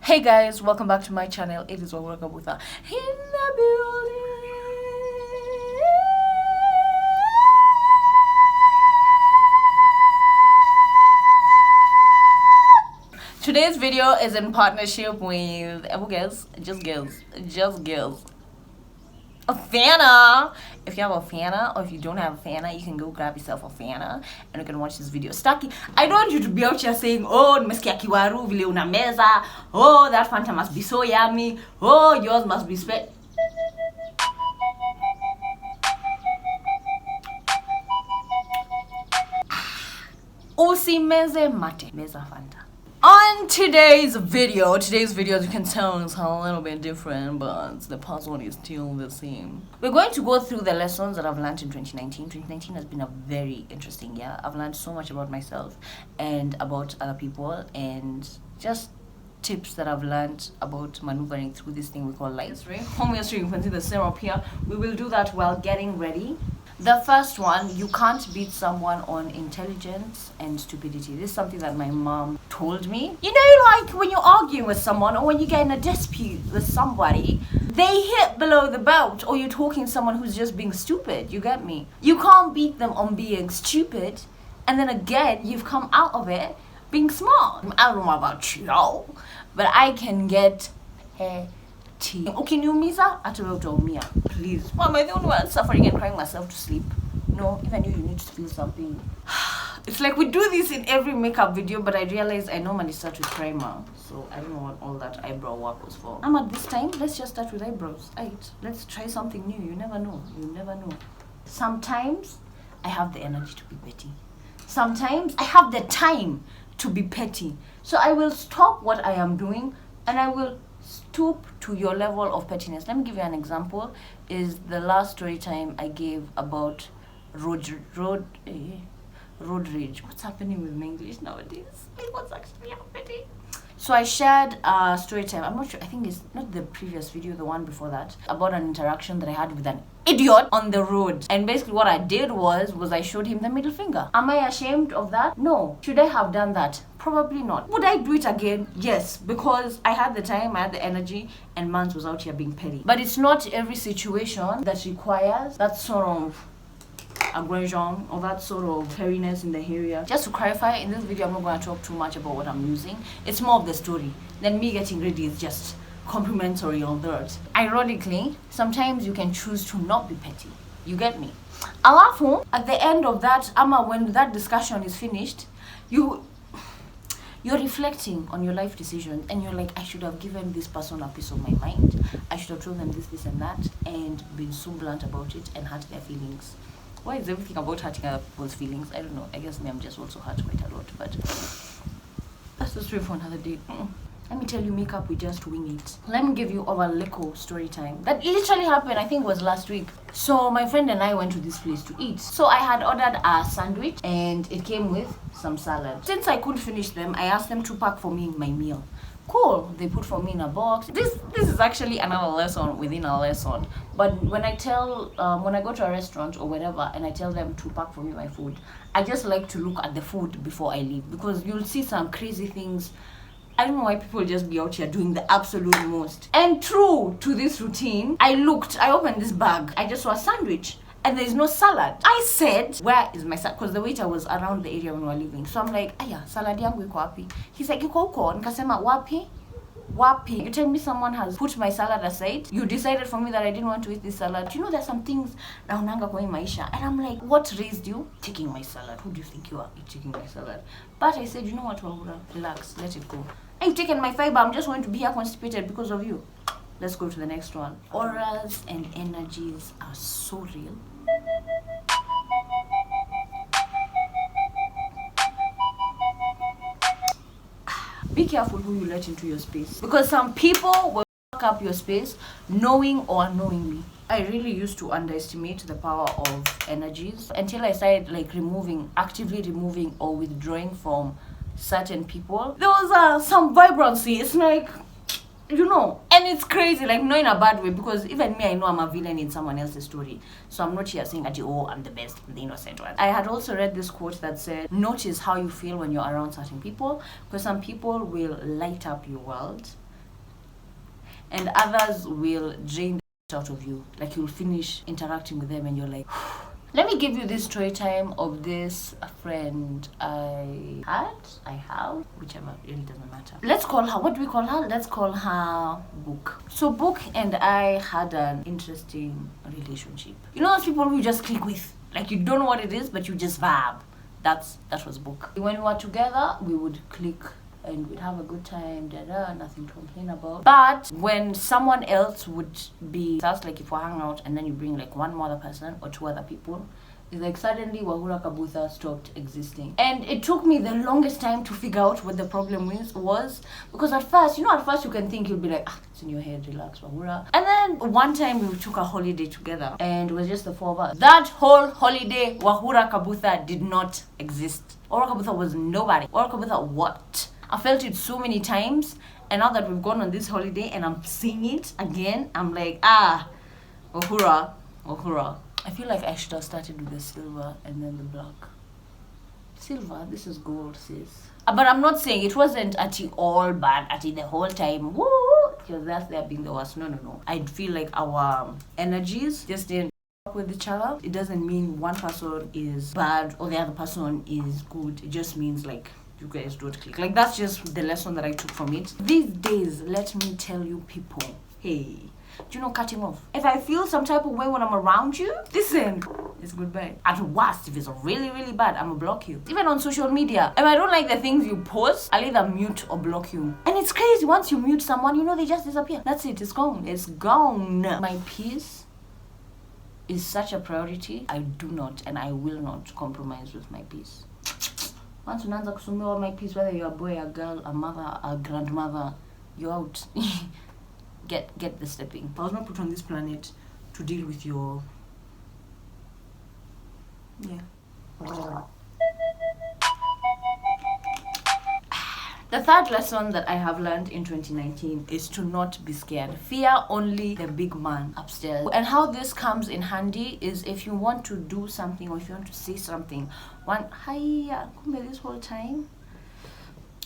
Hey guys, welcome back to my channel. It is welcome with her in the building. Today's video is in partnership with just girls. A Fanta. If you have a Fanta, or if you don't have a Fanta, you can go grab yourself a Fanta and you can watch this video. Stucky, I don't want you to be out here saying, oh, nimesikia kiwaru vile una meza, oh, that Fanta must be so yummy, oh, yours must be usimeze mate, meza Fanta. On today's video, as you can tell, is a little bit different, but the puzzle is still the same. We're going to go through the lessons that I've learned in 2019. 2019 has been a very interesting year. I've learned so much about myself and about other people, and just tips that I've learned about maneuvering through this thing we call life. Homeopathy, you can see the syrup here. We will do that while getting ready. The first one, you can't beat someone on intelligence and stupidity. This is something that my mom told me. You know, like when you're arguing with someone or when you get in a dispute with somebody, they hit below the belt, or you're talking to someone who's just being stupid. You get me? You can't beat them on being stupid, and then again, you've come out of it being smart. I don't know about you, but I can get ukiniumiza hata wewe utaumia. Please, why am I the only one suffering and crying myself to sleep? No, even you need to feel something. It's like we do this in every makeup video, but I realize I normally start with primer, so I don't know what all that eyebrow work was for. At this time, let's just start with eyebrows. Right, let's try something new. You never know. Sometimes I have the energy to be petty. Sometimes I have the time to be petty. So I will stop what I am doing and I will stoop to your level of pettiness. Let me give you an example. Is the last story time I gave about road rage. What's happening with my English nowadays? What's actually happening? So I shared a story time. I'm not sure. I think it's not the previous video, the one before that, about an interaction that I had with an idiot on the road. And basically what I did was I showed him the middle finger. Am I ashamed of that? No. Should I have done that? Probably not. Would I do it again? Yes, because I had the time, I had the energy, and Mans was out here being petty. But it's not every situation that requires that sort of aggression or that sort of hairiness in the area. Just to clarify, in this video I'm not going to talk too much about what I'm using. It's more of the story. Then me getting ready is just complimentary on that. Ironically, sometimes you can choose to not be petty. You get me? Alafu, at the end of that, when that discussion is finished, you're reflecting on your life decisions, and you're like, I should have given this person a piece of my mind. I should have told them this and that, and been so blunt about it and hurt their feelings. Why is everything about hurting other people's feelings? I don't know. I guess me, I'm just also hurt quite a lot, but that's the story for another day. Let me tell you, makeup, we just wing it. Let me give you our Leko story time. That literally happened, I think it was last week. So my friend and I went to this place to eat. So I had ordered a sandwich and it came with some salad. Since I couldn't finish them, I asked them to pack for me my meal. Cool, they put for me in a box. This is actually another lesson within a lesson. But when I go to a restaurant or whatever and I tell them to pack for me my food, I just like to look at the food before I leave, because you'll see some crazy things. I don't know why people just be out here doing the absolute most. And true to this routine, I opened this bag, I just saw a sandwich, and there's no salad. I said, where is my salad? Because the waiter was around the area when we were leaving. So I'm like, aya, salad yangu iko wapi? He's like, iko huko. Nikasema, wapi? You tell me someone has put my salad aside. You decided for me that I didn't want to eat this salad. You know, there's some things naonanga kwa maisha. And I'm like, what raised you? Taking my salad. Who do you think you are? You're taking my salad. But I said, you know what, Wahura? Relax, let it go. I've taken my fiber. I'm just going to be here constipated because of you. Let's go to the next one. Auras and energies are so real. Be careful who you let into your space, because some people will fuck up your space knowing or unknowingly. I really used to underestimate the power of energies until I started actively removing or withdrawing from certain people. There was some vibrancy. It's like, you know, and it's crazy, like not in a bad way, because even me, I know I'm a villain in someone else's story. So I'm not here saying that, oh, I'm the best, I'm the innocent one. I had also read this quote that said, notice how you feel when you're around certain people, because some people will light up your world and others will drain the out of you. Like you'll finish interacting with them and you're like, let me give you this story time of this friend I have, whichever, really doesn't matter. Let's call her, what do we call her? Let's call her Book. So Book and I had an interesting relationship. You know those people who you just click with? Like you don't know what it is, but you just vibe. That was Book. When we were together, we would click and we'd have a good time, nothing to complain about. But when someone else would be, that's like if we hang out and then you bring like one more other person or two other people, it's like suddenly Wahura Kabutha stopped existing. And it took me the longest time to figure out what the problem was. Because at first you can think, you'll be like, it's in your head, relax, Wahura. And then one time we took a holiday together and it was just the four of us. That whole holiday, Wahura Kabutha did not exist. Wahura Kabutha was nobody. Wahura Kabutha what? I felt it so many times, and now that we've gone on this holiday and I'm seeing it again, I'm like, Wahura. I feel like I should have started with the silver and then the black. Silver, this is gold, sis. But I'm not saying it wasn't at all bad at the whole time. Woo! Because that's there being the worst. No. I feel like our energies just didn't work with each other. It doesn't mean one person is bad or the other person is good. It just means like you guys don't click. Like that's just the lesson that I took from it. These days, let me tell you people, hey, do you know cutting off? If I feel some type of way when I'm around you, listen, it's goodbye. At worst, if it's really, really bad, I'm gonna block you. Even on social media, if I don't like the things you post, I'll either mute or block you. And it's crazy, once you mute someone, they just disappear. That's it, it's gone. It's gone. My peace is such a priority. I do not and I will not compromise with my peace. Once unaanza kusumbua my peace, whether you're a boy, a girl, a mother, a grandmother, you're out. Get the stepping. I was not put on this planet to deal with your... The third lesson that I have learned in 2019 is to not be scared. Fear only the big man upstairs. And how this comes in handy is if you want to do something or if you want to say something. This whole time.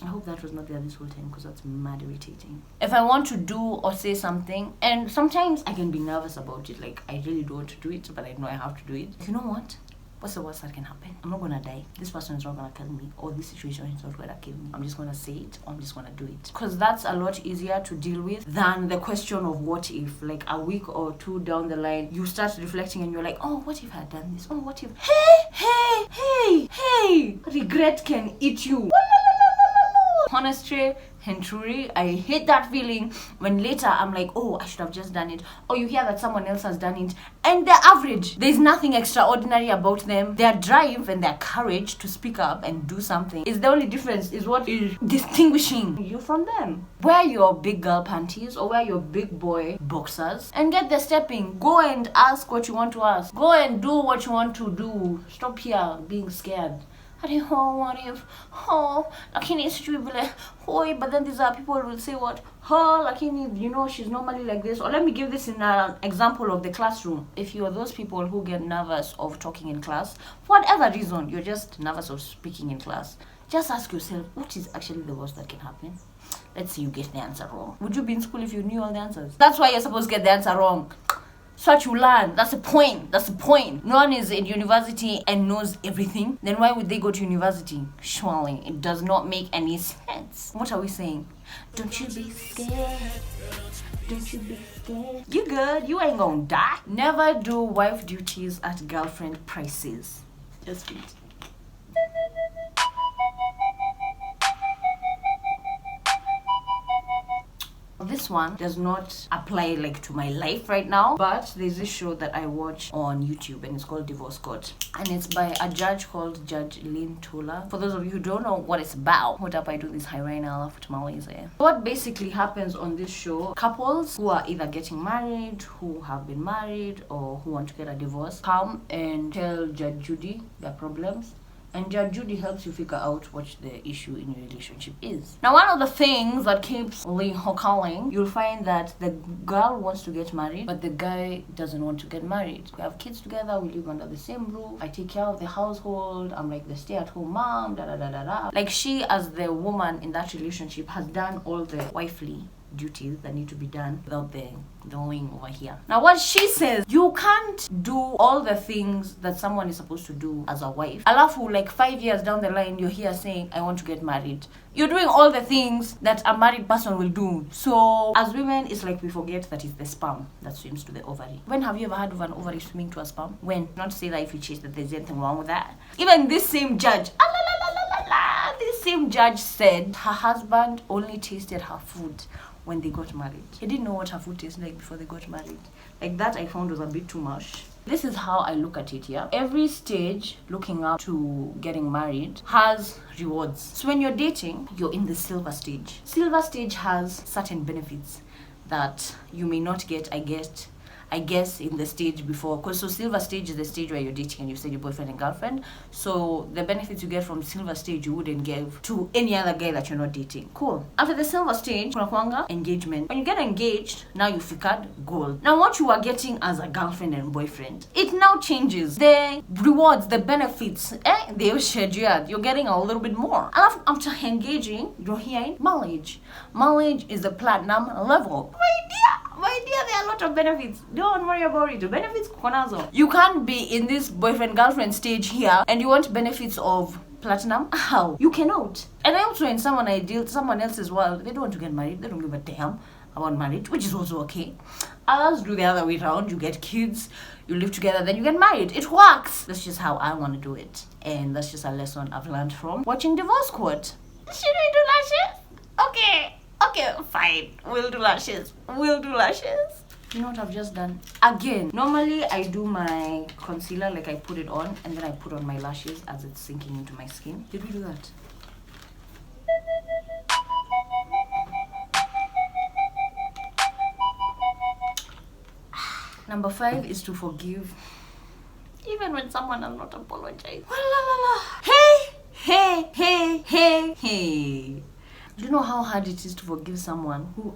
I hope that was not there this whole time because that's mad irritating. If I want to do or say something, and sometimes I can be nervous about it, like I really don't want to do it, but I know I have to do it. You know what? What's the worst that can happen? I'm not gonna die. This person is not gonna kill me, or this situation is not gonna kill me. I'm just gonna say it, or I'm just gonna do it. Because that's a lot easier to deal with than the question of what if. Like a week or two down the line, you start reflecting and you're like, oh, what if I had done this? Oh, what if... Hey! Regret can eat you. Honestly and truly, I hate that feeling when later I'm like, oh, I should have just done it. Or you hear that someone else has done it and they're average. There's nothing extraordinary about them. Their drive and their courage to speak up and do something is the only difference, is what is distinguishing you from them. Wear your big girl panties or wear your big boy boxers and get the stepping. Go and ask what you want to ask. Go and do what you want to do. Stop here being scared. What if, lakini sijui vile, but then these are people will say what, lakini, she's normally like this. Or let me give this in an example of the classroom. If you are those people who get nervous of talking in class, for whatever reason, you're just nervous of speaking in class, just ask yourself, what is actually the worst that can happen? Let's say you get the answer wrong. Would you be in school if you knew all the answers? That's why you're supposed to get the answer wrong. So what you learn. That's the point. No one is in university and knows everything. Then why would they go to university? Surely, it does not make any sense. What are we saying? Don't you be scared. Don't you be scared. You good. You ain't gonna die. Never do wife duties at girlfriend prices. Just read. This one does not apply like to my life right now, but there's this show that I watch on YouTube and it's called Divorce Court, and it's by a judge called Judge Lynn Tola. For those of you who don't know what it's about, what up I do this high right now for tamales. What basically happens on this show, couples who are either getting married, who have been married, or who want to get a divorce come and tell Judge Judy their problems. And Judge Judy helps you figure out what the issue in your relationship is. Now, one of the things that keeps calling, you'll find that the girl wants to get married, but the guy doesn't want to get married. We have kids together, we live under the same roof, I take care of the household, I'm like the stay-at-home mom, Like she, as the woman in that relationship, has done all the wifely duties that need to be done without the wing over here. Now what she says, you can't do all the things that someone is supposed to do as a wife. Alafu, like 5 years down the line, you're here saying, I want to get married. You're doing all the things that a married person will do. So as women, it's like we forget that it's the sperm that swims to the ovary. When have you ever heard of an ovary swimming to a sperm? When? Not to say that if you chase that there's anything wrong with that. Even this same judge, this same judge said her husband only tasted her food when they got married. He didn't know what her food tasted like before they got married. Like, that I found was a bit too much. This is how I look at it here. Every stage looking up to getting married has rewards. So when you're dating, you're in the silver stage. Silver stage has certain benefits that you may not get, I guess in the stage before, because so silver stage is the stage where you're dating and you say your boyfriend and girlfriend. So the benefits you get from silver stage you wouldn't give to any other guy that you're not dating. Cool. After the silver stage, kuna kuanga engagement. When you get engaged, now you figured gold. Now what you are getting as a girlfriend and boyfriend, it now changes. The rewards, the benefits, they're scheduled. You're getting a little bit more. And after engaging, you're hearing marriage. Marriage is the platinum level. My dear, there are a lot of benefits. Don't worry about it. The benefits konazo. You can't be in this boyfriend-girlfriend stage here and you want benefits of platinum. How? You cannot. And I also, in someone else's world, they don't want to get married. They don't give a damn about marriage, which is also okay. Others do the other way around. You get kids, you live together, then you get married. It works. That's just how I want to do it. And that's just a lesson I've learned from watching Divorce Court. Should we do lashes? Okay, fine. We'll do lashes. You know what I've just done? Again, normally I do my concealer, like I put it on and then I put on my lashes as it's sinking into my skin. Did we do that? Number 5 is to forgive, even when someone has not apologized. Hey. Do you know how hard it is to forgive someone who...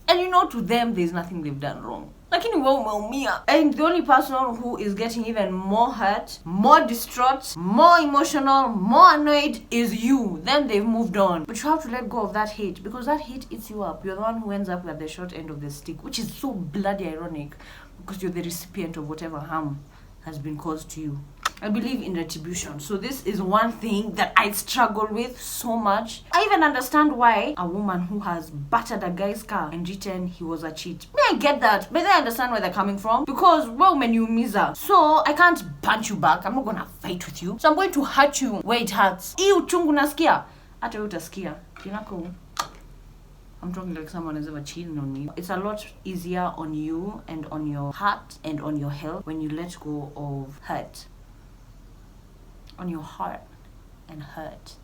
And you know, to them, there's nothing they've done wrong. And the only person who is getting even more hurt, more distraught, more emotional, more annoyed is you. Then they've moved on. But you have to let go of that hate, because that hate eats you up. You're the one who ends up at the short end of the stick, which is so bloody ironic, because you're the recipient of whatever harm has been caused to you. I believe in retribution. So this is one thing that I struggle with so much. I even understand why a woman who has battered a guy's car and written he was a cheat. I get that, but then I understand where they're coming from. Because, well, when you miser, so I can't punch you back. I'm not gonna fight with you. So I'm going to hurt you where it hurts. Iu chungu nasikia. Ata utaskia. Kinako. I'm talking like someone has ever cheated on me. It's a lot easier on you and on your heart and on your health when you let go of hurt. On your heart and hurt.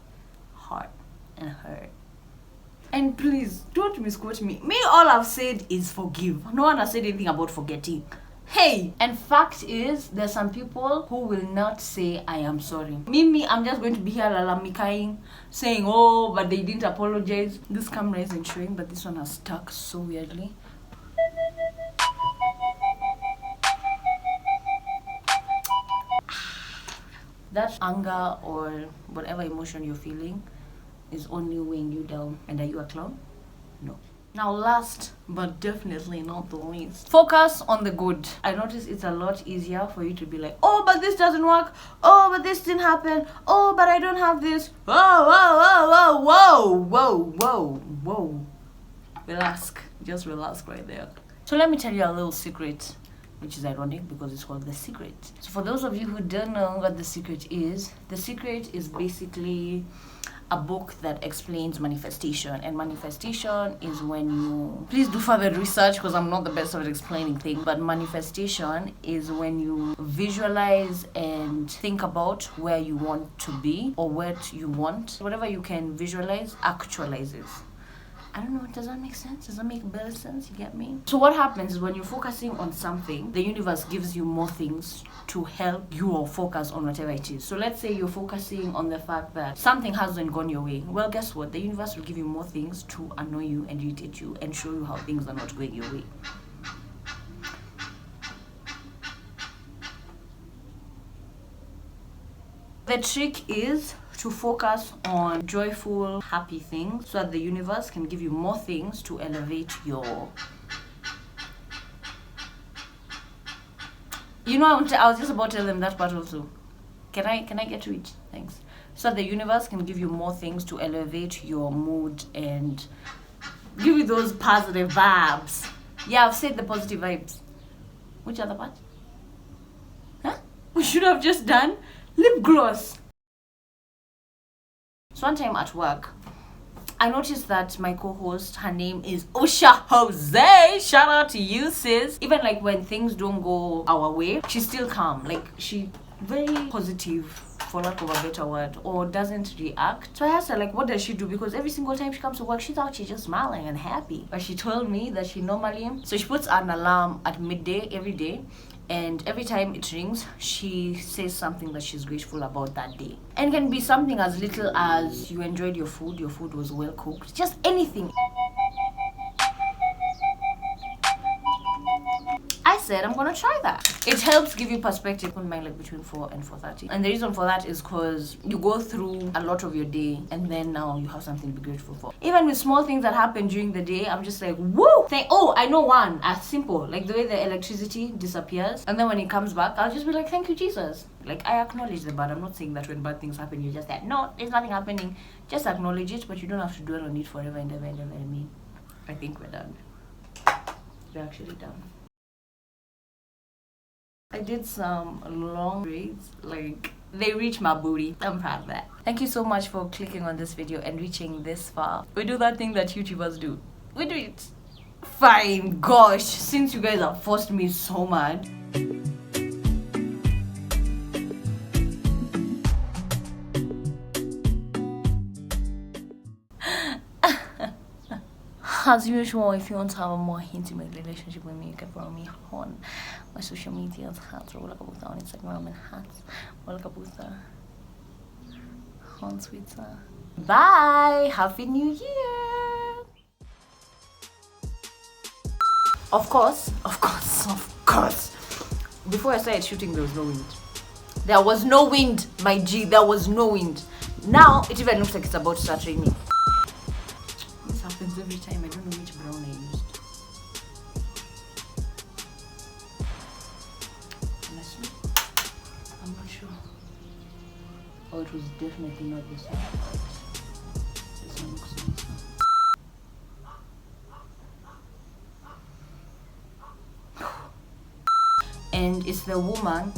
And please, don't misquote me. Me, all I've said is forgive. No one has said anything about forgetting. Hey! And fact is, there's some people who will not say, I am sorry. Me, I'm just going to be here lalamikaing, saying, oh, but they didn't apologize. This camera isn't showing, but this one has stuck so weirdly. That anger or whatever emotion you're feeling is only weighing you down. And are you a clown? No. Now last but definitely not the least, focus on the good. I notice it's a lot easier for you to be like, oh, but this doesn't work. Oh, but this didn't happen. Oh, but I don't have this. Whoa. Relax. Just relax right there. So let me tell you a little secret, which is ironic because it's called The Secret. So for those of you who don't know what The Secret is basically a book that explains manifestation. And manifestation is when you... Please do further research because I'm not the best at explaining things. But manifestation is when you visualize and think about where you want to be or what you want. Whatever you can visualize actualizes. I don't know, does that make sense? Does that make better sense? You get me? So what happens is when you're focusing on something, the universe gives you more things to help you focus on whatever it is. So let's say you're focusing on the fact that something hasn't gone your way. Well, guess what? The universe will give you more things to annoy you and irritate you and show you how things are not going your way. The trick is to to focus on joyful, happy things so that the universe can give you more things to elevate your... You know, I was just about to tell them that part also. Can I get to it? Thanks. So the universe can give you more things to elevate your mood and give you those positive vibes. Yeah, I've said the positive vibes. Which other part? Huh? We should have just done lip gloss. So one time at work, I noticed that my co-host, her name is Usha Jose. Shout out to you, sis. Even like when things don't go our way, she's still calm. Like she very positive, for lack of a better word, or doesn't react. So I asked her, like, what does she do? Because every single time she comes to work, she's out here just smiling and happy. But she told me that she normally, so she puts an alarm at midday every day, and every time it rings, she says something that she's grateful about that day. And it can be something as little as you enjoyed your food was well cooked, just anything. I said I'm gonna try that. It helps give you perspective on mind, like between 4 and 4:30. And the reason for that is because you go through a lot of your day and then now you have something to be grateful for. Even with small things that happen during the day, I'm just like, woo! Oh, I know one. As simple, like the way the electricity disappears and then when it comes back, I'll just be like, thank you, Jesus. Like I acknowledge the bad. I'm not saying that when bad things happen, you just say, no, there's nothing happening. Just acknowledge it, but you don't have to dwell on it forever and ever and ever. I think we're done. We're actually done. I did some long braids, like they reach my booty. I'm proud of that. Thank you so much for clicking on this video and reaching this far. We do that thing that YouTubers do. We do it. Fine, gosh, since you guys have forced me so much. As usual, if you want to have a more intimate relationship with me, you can follow me on my social medias, hats, or Kabutha on Instagram, and hats, or Kabutha on Twitter. Bye! Happy New Year! Of course. Before I started shooting, there was no wind. There was no wind, my G. There was no wind. Now, it even looks like it's about to start raining. This happens every time. I don't know which brown I used. Honestly, I'm not sure. Oh, it was definitely not this one. This one looks nicer. And it's the woman.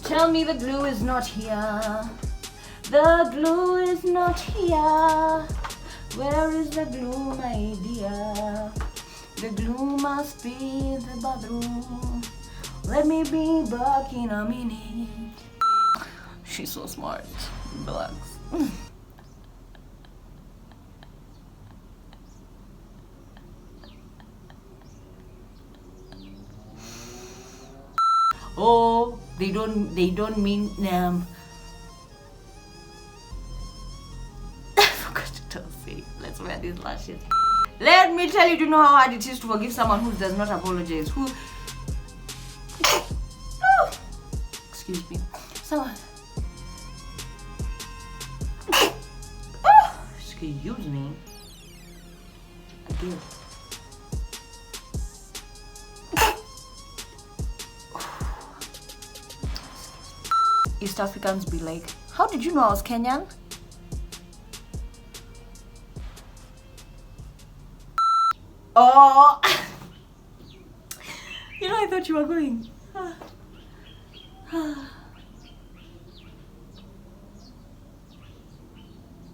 Tell me the glue is not here. The glue is not here. Where is the glue, my dear? The glue must be in the bathroom. Let me be back in a minute. She's so smart. Relax. Oh, they don't mean I forgot to tell say. Let's wear these lashes. Let me tell you, do you know how hard it is to forgive someone who does not apologize? Who excuse me. Someone excuse me. Again. East Africans be like, how did you know I was Kenyan? Oh, you know, I thought you were going.